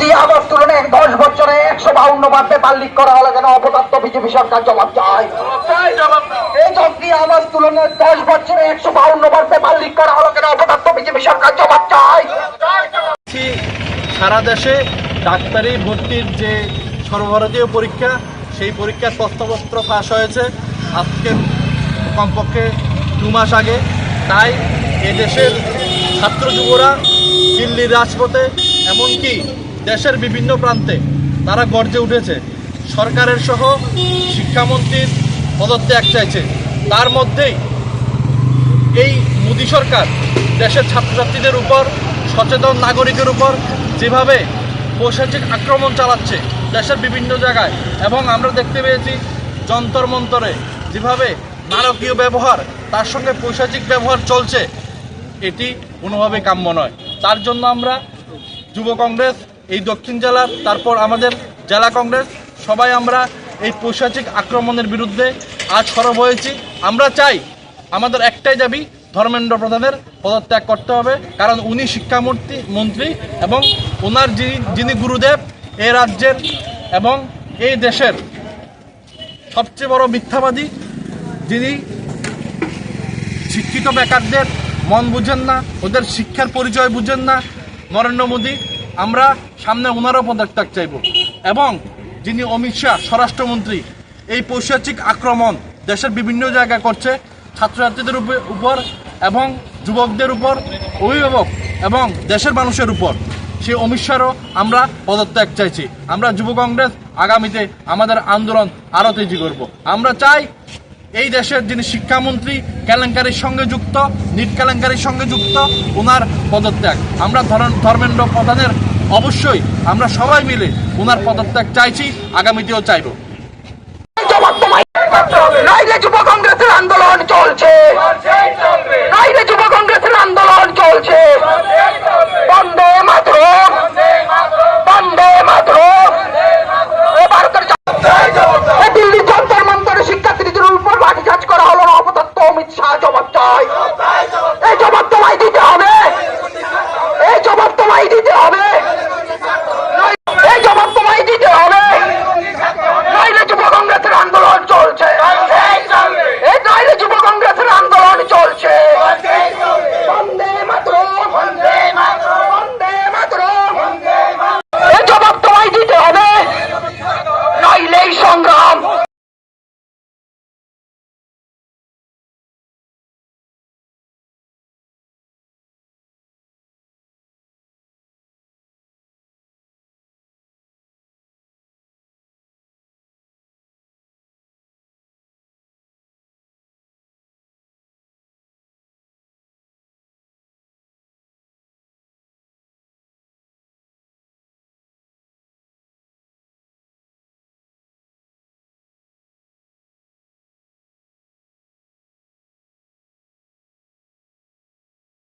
যুক্তি আবাস তুলনায় 10 বছরে 152 বার পেপার লিক করা হলো কেন অপদার্থ বিজেপি সরকার জবাব চায়। এই যুক্তি আবাস তুলনায় 10 বছরে 152 বার পেপার লিক করা হলো কেন অপদার্থ বিজেপি সরকার জবাব চায়। সারা দেশে ডাক্তারি ভর্তির যে সর্বভারতীয় পরীক্ষা, সেই পরীক্ষার প্রশ্নপত্র ফাঁস হয়েছে আজকে কমপক্ষে 2 মাস আগে। তাই এদেশের ছাত্র যুবরা দিল্লির রাজপথে এমনকি দেশের বিভিন্ন প্রান্তে তারা গর্জে উঠেছে, সরকারের সহ শিক্ষামন্ত্রীর পদত্যাগ চাইছে। তার মধ্যেই এই মোদী সরকার দেশের ছাত্রছাত্রীদের উপর, সচেতন নাগরিকের উপর যেভাবে পৈশাচিক আক্রমণ চালাচ্ছে দেশের বিভিন্ন জায়গায়, এবং আমরা দেখতে পেয়েছি যন্তর মন্তরে যেভাবে নারকীয় ব্যবহার, তার সঙ্গে পৈশাচিক ব্যবহার চলছে, এটি কোনোভাবে কাম্য নয়। তার জন্য আমরা যুব কংগ্রেস এই দক্ষিণ জেলার, তারপর আমাদের জেলা কংগ্রেস, সবাই আমরা এই পৈশাচিক আক্রমণের বিরুদ্ধে আজ সরব হয়েছি। আমরা চাই আমাদের একটাই দাবি, ধর্মেন্দ্র প্রধানের পদত্যাগ করতে হবে, কারণ উনি শিক্ষামন্ত্রী এবং ওনার যিনি গুরুদেব এই রাজ্যের এবং এই দেশের সবচেয়ে বড় মিথ্যাবাদী, যিনি শিক্ষিত বেকারদের মন বুঝেন না, ওদের শিক্ষার পরিচয় বুঝেন না, নরেন্দ্র মোদী। আমরা সামনে ওনারও পদত্যাগ চাইব। এবং যিনি অমিত শাহ স্বরাষ্ট্রমন্ত্রী, এই পৈশাচিক আক্রমণ দেশের বিভিন্ন জায়গায় করছে ছাত্রছাত্রীদের উপর এবং যুবকদের উপর, অভিভাবক এবং দেশের মানুষের উপর, সেই অমিত শাহরও আমরা পদত্যাগ চাইছি। আমরা যুব কংগ্রেস আগামীতে আমাদের আন্দোলন আরও তেজি করব। আমরা চাই এই দেশের যিনি শিক্ষামন্ত্রী কেলেঙ্কারির সঙ্গে যুক্ত, নিট কেলেঙ্কারির সঙ্গে যুক্ত, ওনার পদত্যাগ। আমরা ধর্মেন্দ্র প্রধানের অবশ্যই আমরা সবাই মিলে ওনার পদত্যাগ চাইছি, আগামীতেও চাইব। যুব কংগ্রেসের আন্দোলন চলছে, যুব কংগ্রেসের আন্দোলন চলছে। বন্দে মাতরম, বন্দে মাতরম। দিল্লি যন্তর মন্তরে শিক্ষার্থীদের উপর লাঠিচার্জ করা হলো না, অপদার্থ অমিত শাহ জবাব চায়। এই জবাব তোমায় দিতে হবে, এই জবাব তোমায় দিতে হবে, এই জবাব তোমায় দিতে হবে। নইলে যুব কংগ্রেসের আন্দোলন চলছে, এই নইলে যুব কংগ্রেসের আন্দোলন চলছে। বন্দে মাতরম, বন্দে মাতরম, বন্দে মাতরম। এই জবাব তোমায় দিতে হবে, নইলে এই সংগ্রাম